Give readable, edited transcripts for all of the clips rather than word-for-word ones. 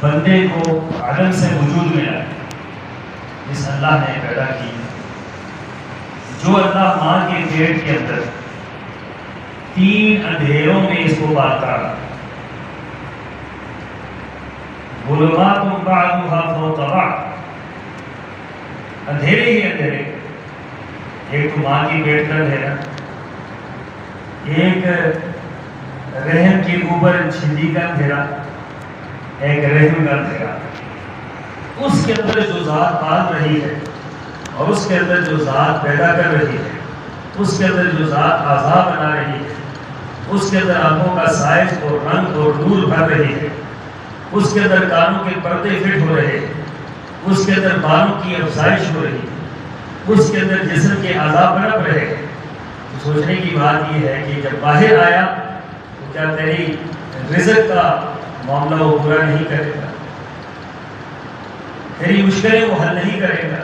بندے کو عدم سے وجود میں لائے، جس اللہ نے پیدا کی، جو اللہ ماں کے پیٹ کے اندر 3 اندھیروں میں اس کو پالتا رہا، ظلمات بعضها فوق بعض، اندھیرے ہی اندھیرے، ایک تو ماں کی پیٹ کا اندھیرا، ایک رحم کے اوپر چھلی کا اندھیرا، ایک رحم کا اندھیرا، اس کے اندر جو ذات پال رہی ہے اور اس کے اندر جو ذات پیدا کر رہی ہے، اس کے اندر جو ذات اعضاء بنا رہی ہے، اس کے اندر آنکھوں کا سائز اور رنگ اور نور بھر رہی ہے، اس کے اندر کانوں کے پردے فٹ ہو رہے ہیں، اس کے اندر بالوں کی افزائش ہو رہی ہے، اس کے اندر جسم کے اعضاء بڑھ رہے ہیں، تو سوچنے کی بات یہ ہے کہ جب باہر آیا تو کیا تیری رزق کا معاملہ وہ پورا نہیں کرے گا؟ تیری مشکلیں وہ حل نہیں کرے گا؟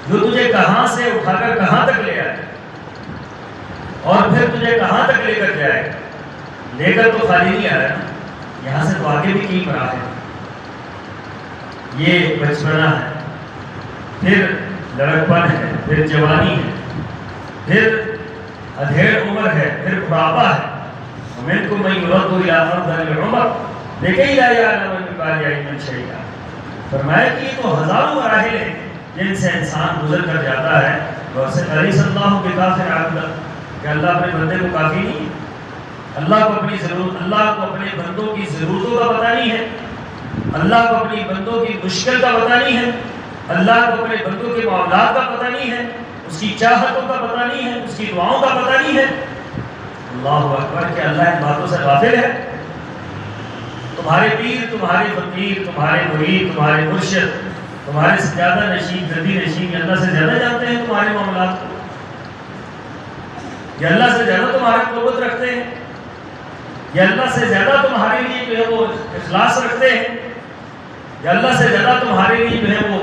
جو تجھے کہاں سے اٹھا کر کہاں تک لے آئے اور پھر تجھے کہاں تک لے کر جائے گا؟ لے کر تو خالی نہیں آیا، یہاں سے تو آگے بھی کہیں پڑا ہے۔ یہ بچپنا ہے، پھر لڑکپن ہے، پھر جوانی ہے، پھر ادھیڑ عمر ہے، پھر بڑھاپا ہے۔ وَمِنْكُم مَّن يُرَدُّ إِلَىٰ أَرْذَلِ الْعُمُرِ لِكَيْ لَا يَعْلَمَ مِن بَعْدِ عِلْمٍ شَيْئًا۔ فرمایا کہ یہ تو ہزاروں مراحل ہیں جن سے انسان گزر کر جاتا ہے، وَأَلَيْسَ اللَّهُ بِكَافٍ عَبْدَهُ، کہ اللہ اپنے بندے کو کافی نہیں ہے؟ اللہ کو اپنی ضرورت، اللہ کو اپنے بندوں کی ضرورتوں کا پتہ نہیں ہے، اللہ کو اپنی بندوں کی مشکل کا پتہ نہیں ہے، اللہ کو اپنے بندوں کے معاملات کا پتہ نہیں ہے، اس کی چاہتوں کا پتہ نہیں ہے، اس کی دعاؤں کا پتہ نہیں ہے۔ اللہ اکبر، کہ اللہ ان باتوں سے غافل ہے؟ تمہارے پیر، تمہارے فقیر، تمہارے مرید، تمہارے مرشد، تمہارے سے زیادہ نشین، گدی نشین اللہ سے زیادہ جانتے ہیں تمہارے معاملات کو؟ یہ اللہ سے زیادہ تمہارا قربت رکھتے ہیں؟ یہ اللہ سے زیادہ تمہارے لیے جو ہے وہ اخلاص رکھتے ہیں؟ یا اللہ سے زیادہ تمہارے لیے جو ہے وہ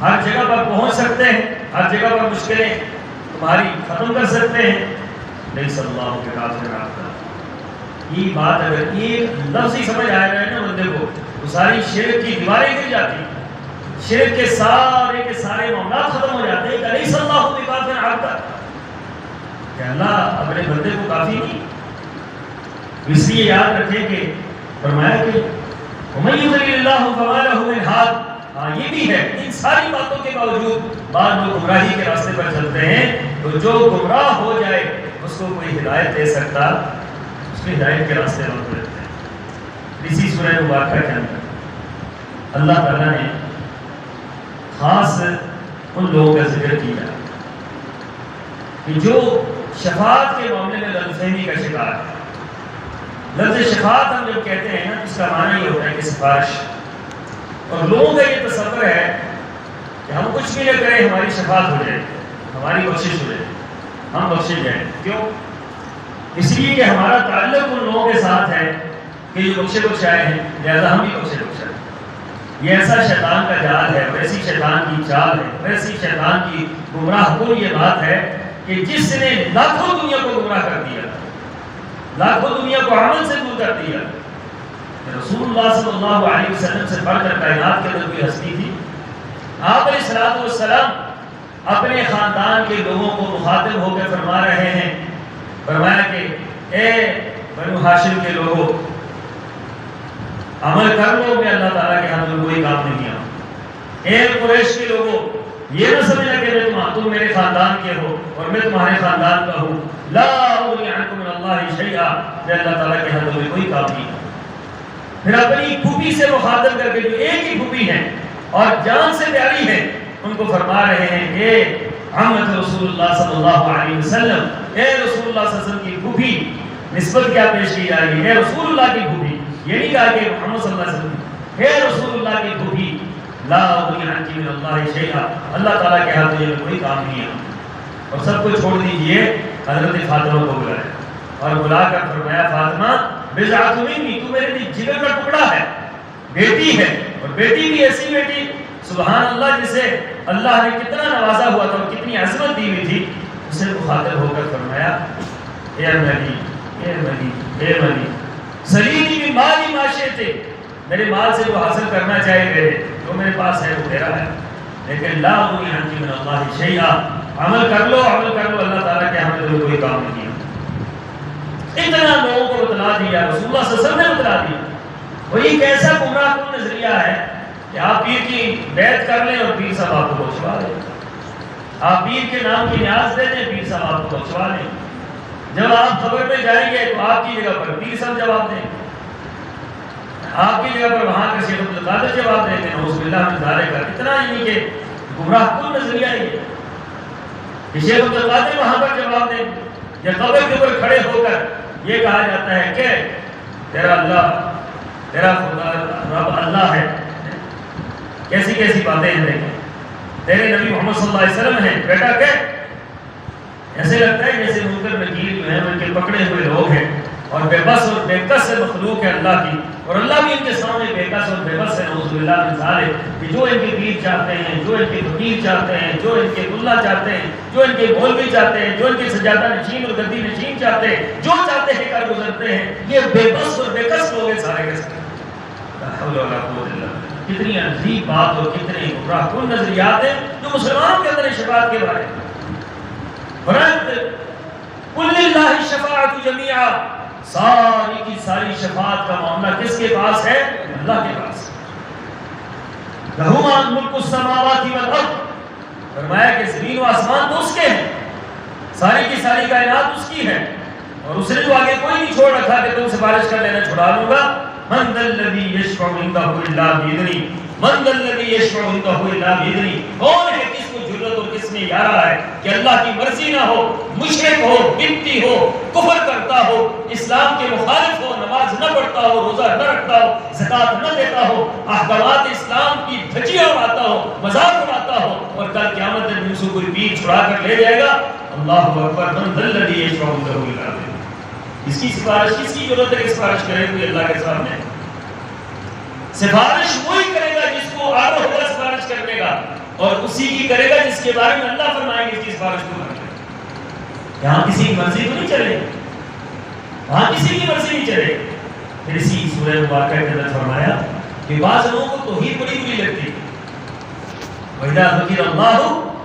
ہر جگہ پر پہنچ سکتے ہیں، ہر جگہ پر مشکلیں تمہاری ختم کر سکتے ہیں؟ نہیں، صلی اللہ کے راستے۔ یہ بات اگر ایک لفظ ہی سمجھ آیا ہے نا بندے کو، تو ساری شرک کی دیواریں گر جاتی ہیں، شرک کے سارے معاملات ختم ہو جاتے ہیں۔ کہ نہیں، صلی اللہ کے راستے، کہ اللہ اپنے بندے کو کافی نہیں۔ اس لیے یاد رکھیں کہ فرمایا کہ وَمَن يُضْلِلِ اللَّهُ فَمَا لَهُ مِنْ هَادٍ۔ ہاں یہ بھی ہے، ان ساری باتوں کے باوجود بعض لوگ گمراہی کے راستے پر چلتے ہیں، تو جو گمراہ ہو جائے اس کو کوئی ہدایت دے سکتا، اس کی ہدایت کے راستے پر رہتے ہیں۔ اسی سورہ مبارکہ کے اندر اللہ تعالیٰ نے خاص ان لوگوں کا ذکر کیا کہ جو شفاعت کے معاملے میں غلط فہمی کا شکار ہے۔ لفظ شفاعت ہم جب کہتے ہیں نا، اس کا معنی یہ ہوتا ہے کہ سفارش، اور لوگوں کا یہ تصور ہے کہ ہم کچھ بھی نہ کریں ہماری شفاعت ہو جائے، ہماری بخشش ہو جائے، ہم بخشے جائیں۔ کیوں؟ اس لیے کہ ہمارا تعلق ان لوگوں کے ساتھ ہے کہ جو بخشے بخشائے ہیں، لہذا ہم بھی بخشے بخشائے۔ یہ ایسا شیطان کا جال ہے، ویسی شیطان کی چال ہے، ویسی شیطان کی گمراہ کن یہ بات ہے کہ جس نے لاکھوں دنیا کو گمراہ کر دیا، لاکھوں دنیا کو عمل سے دور کر دیا۔ رسول اللہ صلی اللہ علیہ وسلم سے بڑھ کر کائنات کے اندر کوئی ہستی تھی؟ آپ علیہ الصلوۃ والسلام اپنے خاندان کے لوگوں کو مخاطب ہو کے فرما رہے ہیں، فرمایا کہ اے بنو ہاشم کے لوگوں، عمل کر لو، میں اللہ تعالیٰ کے ہاں کوئی کام نہیں آؤں۔ اے قریش کے لوگوں، یہ نہ سمجھنا کہ تم میرے خاندان کے ہو اور میں تمہارے خاندان کا ہوں، لا اغنی عنکم من اللہ شیئا، میں اللہ تعالیٰ کے ہاں تمہیں کوئی کام نہیں آؤں۔ پھر اپنی پھوپھی سے مخاطب کر کے، جو ایک ہی پھوپھی ہیں اور جان سے پیاری ہیں، ان کو فرما رہے ہیں اے عمت رسول اللہ صلی اللہ علیہ وسلم، اے رسول اللہ صلی اللہ علیہ وسلم کی پھوپھی، نسبت کیا پیش کی جا رہی ہے؟ اے رسول اللہ کی پھوپھی، یہ نہیں کہا کہ محمد صلی اللہ علیہ وسلم، اے رسول اللہ کی پھوپھی، لا اغنی عنک من اللہ شیئا، اللہ تعالیٰ کے ہاتھ میں کوئی کام نہیں ہے۔ اور سب کو چھوڑ دیجئے، حضرت فاطمہ کو بلایا اور بلا کر فرمایا فاطمہ بضعۃ منی، تو میرے لیے جگر کا ٹکڑا ہے، بیٹی ہے، اور بیٹی بھی ایسی بیٹی سبحان اللہ جسے اللہ نے کتنا نوازا ہوا تھا اور کتنی عظمت دی ہوئی تھی، اسے مخاطب ہو کر فرمایا اے ملی، اے ملی، اے ملی، سلیمی من مالی ما شئت، میرے مال سے جو حاصل کرنا چاہے کرے، جو میرے پاس ہے وہ تیرا ہے، لیکن لا اغنی عنک من اللہ شیئا، عمل کر لو اللہ تعالیٰ کے ہمیں تو کوئی کام نہیں ہے۔ اتنا لوگوں کو بتلا دیا، رسول اللہ صلی اللہ علیہ وسلم نے بتلا دیا۔ اور یہ کیسا گمراہ کن نظریہ ہے کہ آپ پیر کی بیعت کر لیں اور پیر صاحب آپ کو بخشوا دیں، آپ پیر کے نام کی نیاز دے دیں، پیر صاحب آپ کو بخشوا دیں۔ جب آپ خبر میں جائیں گے تو آپ کی جگہ پر پیر صاحب جواب دیں، آپ کی جگہ پر وہاں کا شیخ عبد القادر جواب دیتے ہیں، نعوذ باللہ من ذالک۔ اتنا یعنی کہ گمراہ کن نظریہ یہ کہ شیخ عبد القادر وہاں پر جواب دیں، یا قبر کے اوپر کھڑے ہو کر یہ کہا جاتا ہے کہ تیرا اللہ، تیرا خدا رب اللہ ہے۔ کیسی کیسی باتیں ہیں دیکھیں، تیرے نبی محمد صلی اللہ علیہ وسلم ہیں، بیٹا کہ ایسے لگتا ہے جیسے منکر نکیر جو ہیں ان کے پکڑے ہوئے لوگ ہیں اور بے بس اور بے کس مخلوق ہے اللہ کی، اور اللہ بھی ان کے سامنے بے کس اور بے بس ہے، نعوذ باللہ من ذالک، کہ جو ان کے پیر چاہتے ہیں، جو ان کے فقیر چاہتے ہیں، جو ان کے ملا چاہتے ہیں، جو ان کے مولوی چاہتے ہیں، جو ان کے سجادہ نشین اور گدی نشین چاہتے ہیں، جو چاہتے ہیں کر گزرتے ہیں، یہ بے بس اور بے کس لوگ ہیں سارے کے سارے۔ لا حول ولا قوت الا باللہ۔ کتنی عجیب بات اور کتنے گمراہ کن نظریات ہیں جو مسلمانوں کے اندر شفاعت کے بارے میں۔ قل للہ الشفاعۃ جمیعا، ساری کی ساری شفاعت کا معاملہ کس کے پاس ہے؟ اللہ کے پاس۔ لہ ملک السماوات والارض، فرمایا کہ زمین و آسمان تو اس کے ہیں، ساری کی ساری کائنات اس کی ہے، اور اس نے تو آگے کوئی نہیں چھوڑ رکھا کہ تم سفارش کر لینا چھڑا لوں گا۔ من ذا الذی یشفع عنده الا باذنہ، من ذا الذی یشفع عنده الا باذنہ، کون ہے کس کو جرأت اور کس نے یارا ہے کہ اللہ کی مرضی نہ ہو، مشرک ہو، بدعتی ہو، کفر کرتا ہو، اسلام کے مخالف ہو، نماز نہ پڑھتا ہو، روزہ نہ رکھتا ہو، زکوٰۃ نہ دیتا ہو، احکامات اسلام کی دھجیاں اڑاتا ہو، مذاق اڑاتا ہو، اور کل قیامت میں مجھ سے کوئی پیر چھڑا کر لے جائے گا۔ اللہ اکبر، من ذا الذی یشفع عنده الا باذنہ، اس کی سفارش کس کی ضرورت ہے کہ سفارش کرے کوئی اللہ کے سامنے؟ سفارش وہی کرے گا جس کو آگے ہوگا سفارش کرنے کا، اور اسی کی کرے گا جس کے بارے میں اللہ فرمائیں گے اس کی سفارش کو کرے۔ یہاں کسی کی مرضی تو نہیں چلے، وہاں کسی کی مرضی نہیں چلے۔ پھر اسی سورہ مبارکہ کے اندر فرمایا کہ بعض لوگوں کو توحید بڑی بری لگتی ہے، وَإِذَا ذُكِرَ اللَّهُ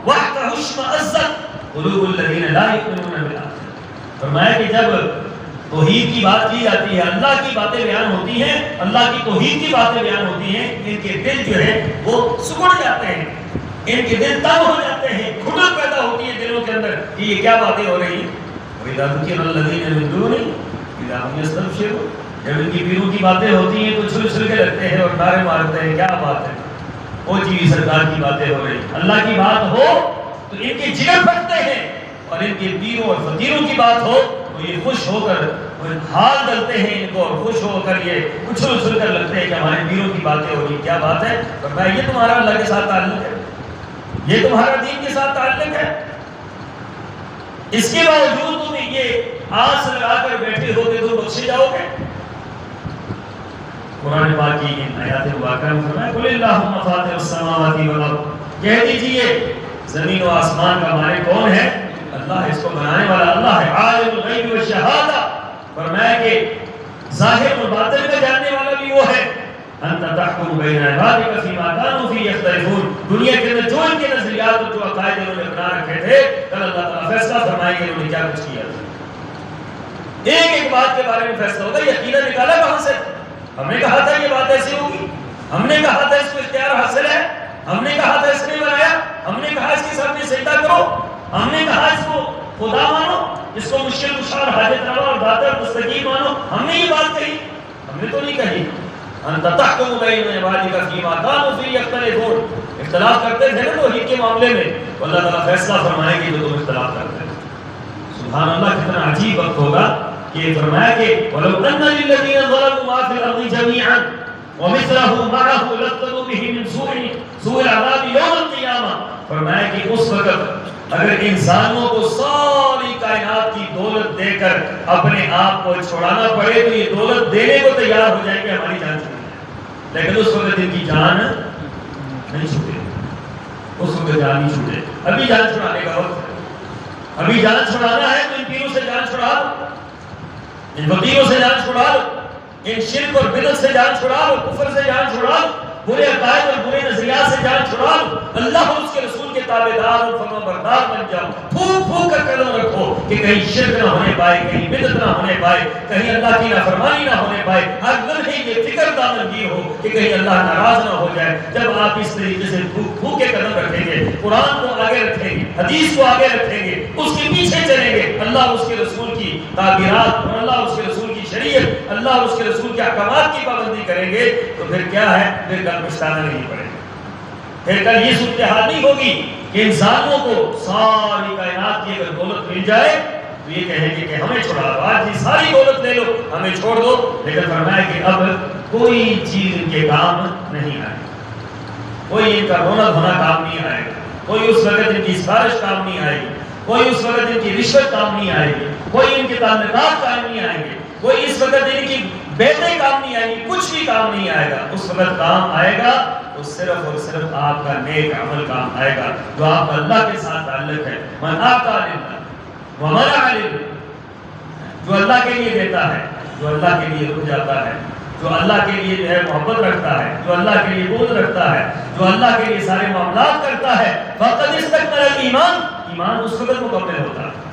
وَحْدَهُ اشْمَأَزَّتْ قُلُوبُ الَّذِينَ لَا يُؤْمِنُونَ بِالْآخِرَةِ۔ فرمایا کہ جب توحید کی بات کی جاتی ہے، اللہ کی باتیں بیان ہوتی ہیں، اللہ کی توحید کی باتیں بیان ہوتی ہیں، ان کے دل جو ہے وہ سکڑ جاتے ہیں، ان کے دل تنگ ہو جاتے ہیں، کھٹن پیدا ہوتی ہے دلوں کے اندر کہ یہ کیا باتیں ہو رہی ہیں۔ وَإِذَا ذُكِرَ الَّذِينَ مِن دُونِهِ إِذَا هُمْ يَسْتَبْشِرُونَ، جب ان کی پیروں کی باتیں ہوتی ہیں تو چھل چھل کے لگتے ہیں اور نعرے مارتے ہیں، کیا بات ہے، وہ جی سرکار کی باتیں ہو رہی۔ اللہ کی بات ہو تو ان کے جگر پھٹتے ہیں، اور ان کے پیروں اور فقیروں کی بات ہو تو یہ خوش ہو کر حال ڈلتے ہیں، ان کو خوش ہو کر یہ اچھل اچھل کر لگتے ہیں کہ ہمارے پیروں کی باتیں ہو رہی، کیا بات ہے؟ فرمایا یہ تمہارا اللہ کے ساتھ تعلق ہے، یہ تمہارا دین کے ساتھ تعلق ہے، اس کے باوجود تم یہ آس لگا کر بیٹھے ہو کہ تم بخشے جاؤ گے۔ قرآن پاک کی ان آیات مبارکہ میں فرمایا قل اللہم فاطر السماوات والارض، کہہ دیجئے زمین و آسمان کا مالک کون ہے؟ اللہ ہے، اس کو بنانے والا اللہ ہے۔ عالم الغیب والشہادہ، فرمایا کہ ظاہر و باطن کا جاننے والا بھی وہ ہے۔ انت تحکم بین عبادک فیما کانوا فیہ یختلفون، دنیا کے اندر جو ان کے نظریات اور جو عقائد انہوں نے بنا رکھے تھے، کل اللہ تعالیٰ فیصلہ فرمائیں گے انہوں نے کیا کچھ کیا تھا۔ ایک ایک بات کے بارے میں فیصلہ ہوگا، یقیناً نکالا کہاں سے؟ ہم نے کہا تھا یہ بات ایسی ہوگی، ہم نے کہا تھا اس کو اختیار حاصل ہے، ہم نے کہا تھا اس نے بنایا، ہم نے کہا اس کے سامنے سجدہ کرو، ہم نے کہا اس کو خدا مانو، اس کو مشکل کشا حاجت روا اور داتا اور مستقیم مانو، ہم نے یہ بات کہی؟ ہم نے تو نہیں کہی۔ انت تحکم بین عبادک فیما کانوا فیہ یختلفون، اختلاف کرتے تھے نا توحید کے معاملے میں، اللہ تعالیٰ فیصلہ فرمائے گی جو تم اختلاف کرتے تھے۔ سبحان اللہ، کتنا عجیب وقت ہوگا کہ فرمایا کہ وَلَوْ أَنَّ لِلَّذِينَ ظَلَمُوا مَا فِي الْأَرْضِ جَمِيعًا وَمِثْلَهُ مَعَهُ لَافْتَدَوْا بِهِ مِنْ سُوءِ الْعَذَابِ يَوْمَ الْقِيَامَةِ، فرمایا کہ اس وقت اگر انسانوں کو ساری کائنات کی دولت دے کر اپنے آپ کو چھوڑانا پڑے تو یہ دولت دینے کو تیار ہو جائیں گے ہماری جان چھوڑ جائے، لیکن اس وقت ان کی جان نہیں چھوٹے، اس وقت جان نہیں چھوٹے۔ ابھی جان چھڑانے کا وقت ہے، ابھی جان چھڑانا ہے تو ان پیروں سے جان چھڑا دو، ان فقیروں سے جان چھڑا دو، ان شرک اور بدعت سے جان چھڑا لو، کفر سے جان چھڑا لو، برے عقائد اور برے نظریات سے جان چھڑا لو، اللہ اور اس کے رسول کے تابعدار اور فرما بردار بن جاؤ، پھونک پھونک کر قدم رکھو کہ کہیں شرک نہ ہونے پائے، کہیں بدعت نہ ہونے پائے، کہیں اللہ کی نافرمانی نہ ہونے پائے، ہر لمحے یہ فکر دامنگیر ہو کہ کہیں اللہ ناراض نہ ہو جائے۔ جب آپ اس طریقے سے پھونک پھونک کے قدم رکھیں گے، قرآن کو آگے رکھیں گے، حدیث کو آگے رکھیں گے، اس کے پیچھے چلیں گے، اللہ اور اس کے رسول کی تعبیرات اور اللہ اور اس کے رسول کی شریعت، اللہ اور اس کے رسول کے احکامات کی پابندی کریں گے، تو پھر کیا ہے؟ پھر کل پچھتانا نہیں پڑے گا۔ پھر کل یہ صورتحال نہیں ہوگی کہ انسانوں کو ساری کائنات کی اگر دولت مل جائے تو یہ کہیں گے کہ ہمیں چھوڑا دو، آج یہ ساری دولت لے لو، ہمیں چھوڑ دو، لیکن فرمایا کہ اب کوئی چیز ان کے کام نہیں آئے گی، کوئی ان کا رونق ہونا کام نہیں آئے گا، کوئی اس وقت ان کی سفارش کام نہیں آئے گی، کوئی اس وقت ان کی رشوت کام نہیں آئے گی، کوئی ان کے تعلقات کام نہیں آئیں گے، کوئی اس وقت ان کی بیٹیں کام نہیں آئیں گی، کچھ بھی کام نہیں آئے گا۔ اس وقت کام آئے گا تو صرف اور صرف آپ کا نیک عمل کام آئے گا جو آپ کا اللہ کے ساتھ تعلق ہے۔ من آتا للہ ومنع للہ، جو اللہ کے لیے دیتا ہے، جو اللہ کے لیے رک جاتا ہے، جو اللہ کے لیے جو ہے محبت رکھتا ہے، جو اللہ کے لیے بغض رکھتا ہے، جو اللہ کے لیے سارے معاملات کرتا ہے، فقد استکمل الایمان، ایمان اس وقت مکمل ہوتا ہے۔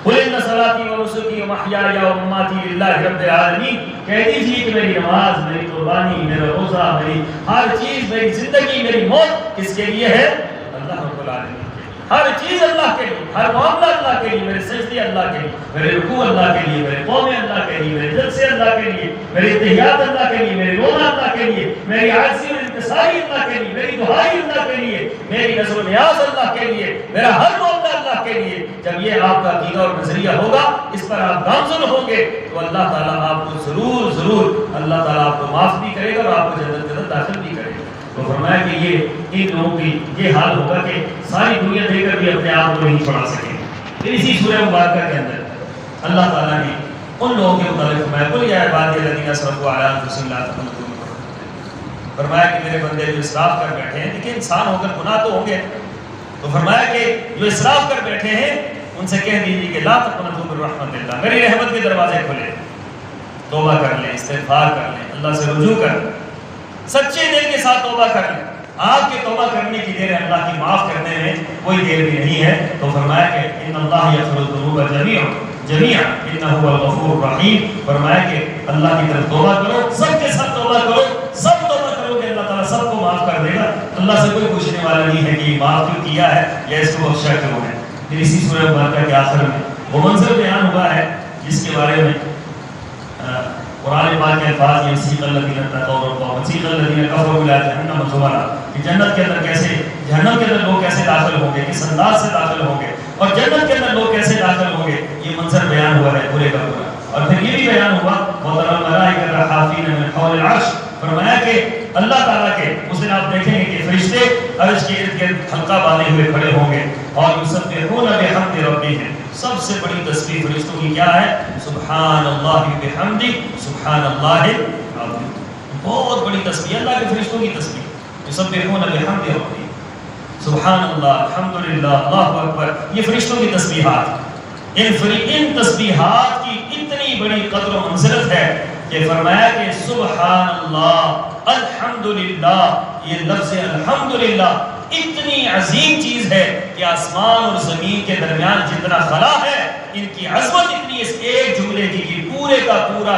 قل ان صلاتي ونسكي ومحياي ومماتي لله رب العالمین، کہہ دیجیے کہ میری نماز، میری قربانی، میرا روزہ، میری ہر چیز، میری زندگی، میری موت کس کے لیے ہے؟ اللہ رب العالمین کے لیے۔ ہر چیز اللہ کے لیے، ہر معاملہ اللہ کے لیے، میرے سجدے اللہ کے لیے، میرے رکوع اللہ کے لیے، میرے قومیں اللہ کے لیے، میرے جلسے اللہ کے لیے، میرے اتحیات اللہ کے لیے، میرے رونا اللہ کے لیے، میری عاجزی اور انکساری اللہ کے لیے، میری دعائی اللہ کے لیے، میری نظر و نیاز اللہ کے لیے، میرا ہر معاملہ اللہ کے لیے۔ جب یہ آپ کا عقیدہ اور نظریہ ہوگا، اس پر آپ گامزن ہوں گے، تو اللہ تعالیٰ آپ کو ضرور اللہ تعالیٰ آپ کو معاف بھی کرے گا اور آپ کو جنت کے اندر داخل بھی کرے گا۔ تو فرمایا کہ یہ ان لوگوں کی یہ حال ہوگا کہ ساری دنیا دے کر بھی اپنے آپ کو نہیں چھڑا سکیں۔ پھر اسی سورہ مبارکہ کے اندر اللہ تعالیٰ نے ان لوگوں کے متعلق فرمایا قل یا عبادی الذین اسرفوا علی انفسہم لا تقنطوا من رحمۃ اللہ، فرمایا کہ میرے بندے جو اسراف کر بیٹھے ہیں، دیکھیں انسان ہو کر گناہ تو ہوں گے، تو فرمایا کہ جو اسراف کر بیٹھے ہیں ان سے کہہ دیجیے کہ لا تقنطوا من رحمۃ اللہ، میری رحمت کے دروازے کھلے، توبہ کر لیں، استغفار کر لیں، اللہ سے رجوع کر لیں، سچے دل کے ساتھ توبہ کر لیں۔ آپ کے توبہ کرنے کی دیر ہے، اللہ کی معاف کرنے میں کوئی دیر بھی نہیں ہے۔ تو فرمایا کہ ان اللہ یغفر الذنوب جميعا انہ هو الغفور الرحیم، فرمایا کہ اللہ کی طرف توبہ کرو، سب کے ساتھ توبہ کرو، سب توبہ کرو کہ اللہ تعالیٰ سب کو معاف کر دے گا۔ اللہ سے کوئی پوچھنے والا نہیں ہے کہ یہ معاف کیوں کیا ہے یا اس کو بخشا کیوں ہے۔ پھر اسی سورہ مبارکہ کے آخر میں وہ منظر بیان ہوا ہے جس کے بارے میں قرآن پاک کے الفاظ یہ وسیق الذین اتقوا ربهم وسیق الذین کفروا الی جہنم زمرا، کہ جنت کے اندر کیسے، جہنم کے اندر لوگ کیسے داخل ہوں گے، کس انداز سے داخل ہوں گے، اور جنت کے اندر لوگ کیسے داخل ہوں گے، یہ منظر بیان ہوا ہے پورے کا پورا۔ اور پھر یہ بھی بیان ہوا وَتَرَى الْمَلَائِكَةَ حَافِينَ مِنْ حَوْلِ الْعَرْشِ، فرمایا کہ اللہ تعالیٰ کے اس دن آپ دیکھیں گے کہ فرشتے عرش کے ارد گرد حلقہ باندھے ہوئے کھڑے ہوں گے اور یسبحون بحمد ربہم، سب سے بڑی تسبیح فرشتوں کی کیا ہے؟ سبحان اللہ بحمدہ سبحان اللہ العظیم، بہت بڑی تسبیح اللہ کے فرشتوں کی تسبیح، یسبحون بحمد ربہم سبحان اللہ الحمدللہ اللہ اکبر، یہ فرشتوں کی تسبیحات۔ ان تسبیحات کی اتنی بڑی قدر و منزلت ہے کہ فرمایا کہ سبحان اللہ الحمدللہ، یہ لفظ الحمدللہ اتنی عظیم چیز ہے کہ آسمان اور زمین کے درمیان جتنا خلا ہے، ان کی عظمت اتنی اس ایک جملے کی کہ پورے کا پورا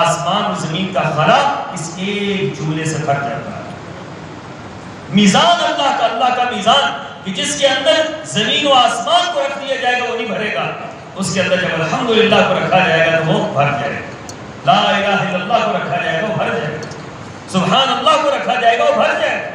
آسمان اور زمین کا خلا اس ایک جملے سے بھر جاتا ہے۔ میزان اللہ کا میزان کہ جس کے اندر زمین و آسمان کو رکھ دیا جائے گا وہ نہیں بھرے گا، اس کے اندر جب الحمدللہ کو رکھا جائے گا تو وہ بھر جائے گا، لا الہ الا اللہ کو رکھا جائے گا وہ بھر جائے گا، سبحان اللہ کو رکھا جائے گا وہ بھر جائے گا۔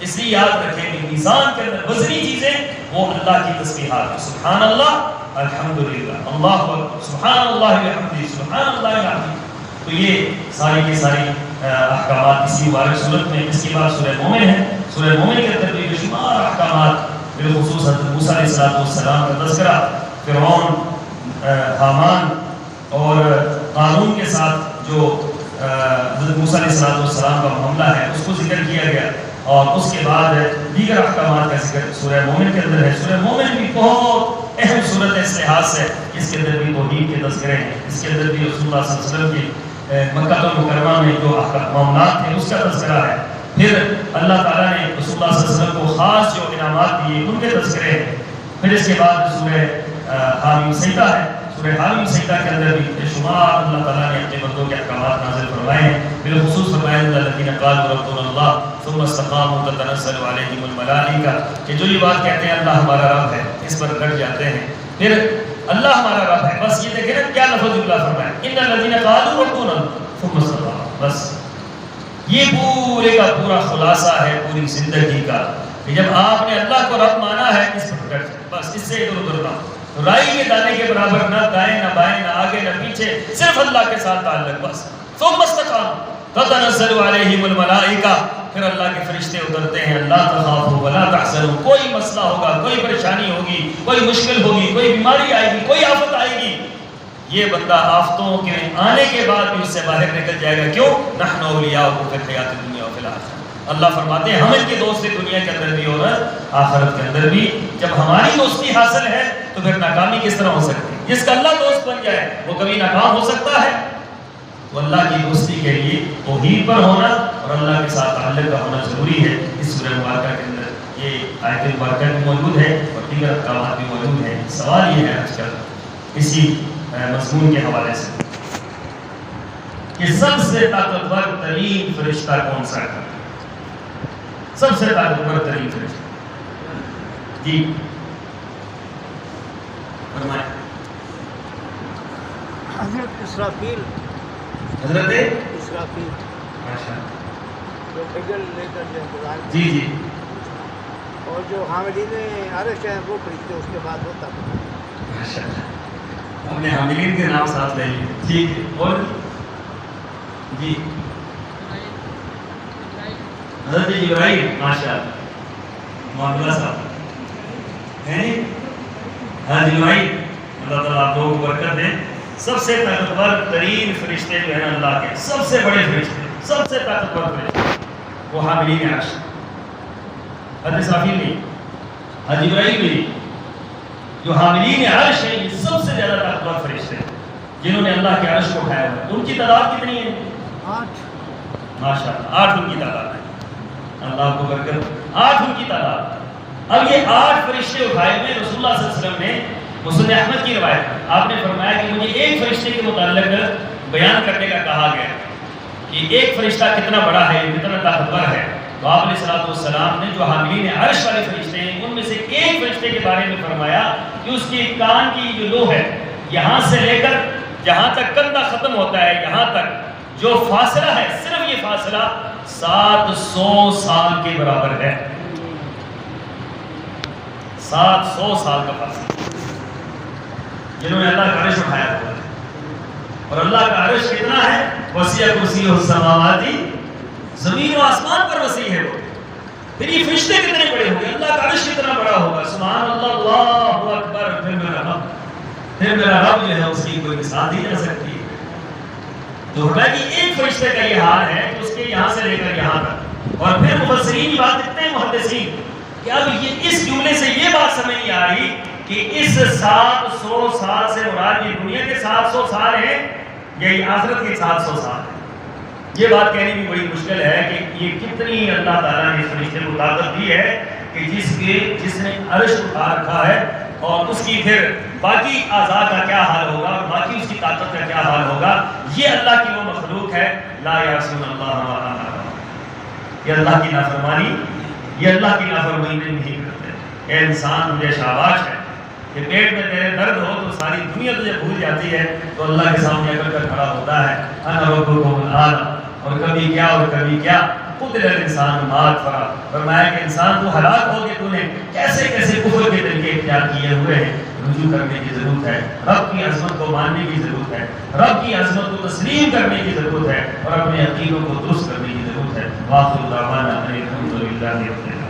اس لیے یاد رکھیں کہ میزان کے اندر وزنی چیزیں وہ اللہ کی تسبیحات، سبحان اللہ الحمدللہ اللہ اکبر سبحان اللہ وبحمدہ سبحان اللہ العظیم۔ تو یہ ساری کی ساری احکامات اسی مبارک صورت میں، اس کے بعد سورہ مومن ہے، سورہ مومن کے اندر بھی بے شمار احکامات، بالخصوص حضرت موسیٰ علیہ السلام کا تذکرہ، فرعون، حامان اور قارون کے ساتھ جو حضرت موسیٰ علیہ السلام کا معاملہ ہے اس کو ذکر کیا گیا، اور اس کے بعد دیگر احکامات کا ذکر سورہ مومن کے اندر ہے۔ سورہ مومن بھی بہت اہم صورت ہے اس لحاظ سے، اس کے اندر بھی توحید کے تذکرے ہیں، اس کے اندر بھی رسول اللہ صلی اللہ علیہ وسلم کی مکہ المکرمہ میں جو معاملات تھے اس کا تذکرہ ہے. پھر اللہ تعالیٰ نے رسول اللہ صلی اللہ علیہ وسلم کو خاص جو انعامات دیے ان کے تذکرے ہیں. پھر اس کے بعد سورہ حامیم سجدہ ہے. سورہ حامیم سجدہ کے اندر بھی بے شمار اللہ تعالیٰ نے اپنے بندوں کے احکامات نازل فرمائے ہیں. بالخصوص فرمایا الذین قالوا ربنا اللہ ثم استقاموا تتنزل علیہم الملائکہ کہ جو یہ بات کہتے ہیں اللہ ہمارا رب ہے اس پر ڈٹ جاتے ہیں. پھر اللہ ہمارا رب ہے. بس یہ دیکھیں نا کیا لفظ جملہ فرمایا ان الذین قالوا ربنا ثم استقاموا. بس یہ پورے کا پورا خلاصہ ہے پوری زندگی کا کہ جب آپ نے اللہ کو رب مانا ہے اس پر ڈٹ جائیں. بس اس سے ادھر ادھر نہ رائی کے دانے کے برابر نہ دائیں نہ بائیں نہ آگے نہ پیچھے صرف اللہ کے ساتھ تعلق. بس ثم استقاموا تتنزل علیہم الملائکہ پھر اللہ کے فرشتے اترتے ہیں. اللہ تخافوا ولا تحزنوا. کوئی مسئلہ ہوگا کوئی پریشانی ہوگی کوئی مشکل ہوگی کوئی بیماری آئے گی کوئی آفت آئے گی یہ بندہ آفتوں کے آنے کے بعد بھی اس سے باہر نکل جائے گا. کیوں؟ نحن اولیاؤکم فی الحیاۃ الدنیا وفی الآخرہ. اللہ فرماتے ہیں ہم ان کے دوست ہیں دنیا کے اندر بھی اور آخرت کے اندر بھی. جب ہماری دوستی حاصل ہے تو پھر ناکامی کس طرح ہو سکتی ہے؟ جس کا اللہ دوست بن جائے وہ کبھی ناکام ہو سکتا ہے؟ تو اللہ کی دوستی کے لیے توحید پر ہونا اور اللہ کے ساتھ تعلق کا ہونا ضروری ہے. اس سورہ مبارکہ کے اندر یہ آیت مبارکہ بھی موجود ہے اور دیگر احکامات بھی موجود ہیں. سوال یہ ہے آج کل اسی مضمون کے حوالے سے کہ سب سے طاقتور ترین فرشتہ کون سا ہے؟ سب سے طاقتور ترین فرشتہ جی فرمائیں. حضرت اسرافیل. حضرت اسرافیل ماشاء جو بجل لے کر جائے جی جی اور جو حاملین عرش ہیں وہ فرشتے اس کے بعد ہوتا ہے. ماشاء اللہ اپنے حاملین کے نام ساتھ لے لیے. ٹھیک ہے. اور جی حضرت جبرائیل ماشاء اللہ معاملہ صاحب ہیں. ہاں جبرائیل اللہ تعالیٰ آپ لوگوں کو برکت دیں. سب سے طاقتور ترین فرشتے جو ہیں اللہ کے سب سے بڑے فرشتے سب سے طاقتور فرشتے وہ حاملین عرش. حضرت اسرافیل نہیں حضرت جبرائیل بھی جو حاملین عرش ہیں یہ سب سے زیادہ طاقتور فرشتے ہیں جنہوں نے اللہ کے عرش کو اٹھایا ہوا. ان کی تعداد کتنی ہے؟ 8 ماشاء اللہ 8 ان کی تعداد ہے. اللہ کو برکت 8 ان کی تعداد. اب یہ 8 فرشتے اٹھائے ہوئے رسول اللہ صلی اللہ علیہ وسلم نے مسند احمد کی روایت آپ نے فرمایا کہ مجھے ایک فرشتے کے متعلق بیان کرنے کا کہا گیا کہ ایک فرشتہ کتنا بڑا ہے کتنا طاقتور ہے. تو آپ علیہ الصلوۃ والسلام نے جو حاملین عرش والے فرشتے ہیں ان میں سے ایک فرشتے کے بارے میں فرمایا کہ اس کے کان کی جو لو ہے یہاں سے لے کر جہاں تک کندھا ختم ہوتا ہے یہاں تک جو فاصلہ ہے صرف یہ فاصلہ 700 سال کے برابر ہے. 700 سال کا فاصلہ جنہوں نے اللہ کا عرش اٹھایا ہوا ہے. اور اللہ کا عرش کتنا ہے؟ وسیع کرسی السماوات زمین و آسمان پر وسیع ہے وہ. پھر یہ فرشتے کتنے بڑے ہوں گے اللہ کا عرش کتنا بڑا ہوگا. سبحان اللہ اللہ اکبر. پھر میرا رب جو ہے اس کی کوئی مثال دی جا سکتی ہے. تو فرمایا کہ ایک فرشتے کا یہ حال ہے کہ اس کے یہاں سے لے کر یہاں تک. اور پھر مفسرین کی بات کرتے ہیں محدثین کہ اب یہ اس جملے سے یہ بات سمجھ نہیں آ رہی کہ اس 700 سال سے مراد یہ دنیا کے 700 سال ہیں یا یہ آخرت کے 700 سال ہیں. یہ بات کہنے بھی بڑی مشکل ہے کہ یہ کتنی اللہ تعالیٰ نے اس فرشتے کو طاقت دی ہے کہ جس نے عرش اٹھا رکھا ہے اور اس کی پھر باقی اعضاء کا کیا حال ہوگا اور باقی اس کی طاقت کا کیا حال ہوگا. یہ اللہ کی وہ مخلوق ہے لا یعصون اللہ ما امرهم. یہ اللہ کی نافرمانی یہ اللہ کی نافرمانی نہیں کرتے. اے انسان مجھے شاباش ہے کہ پیٹ میں تیرے درد ہو تو ساری دنیا تجھے بھول جاتی ہے تو اللہ کے سامنے اگر کر کھڑا ہوتا ہے انا ربکم الاعلی. اور کبھی کیا اور کبھی کیا قتل الانسان ما اکفر. فرمایا کہ انسان تو ہلاک ہو کہ تو نے کیسے کیسے کفر کے طریقے اختیار کیے ہوئے ہیں. رجوع کرنے کی ضرورت ہے. رب کی عظمت کو ماننے کی ضرورت ہے. رب کی عظمت کو تسلیم کرنے کی ضرورت ہے اور اپنے عقیدوں کو درست کرنے کی ضرورت ہے. واخر دعوانا ان الحمد للہ رب العالمین.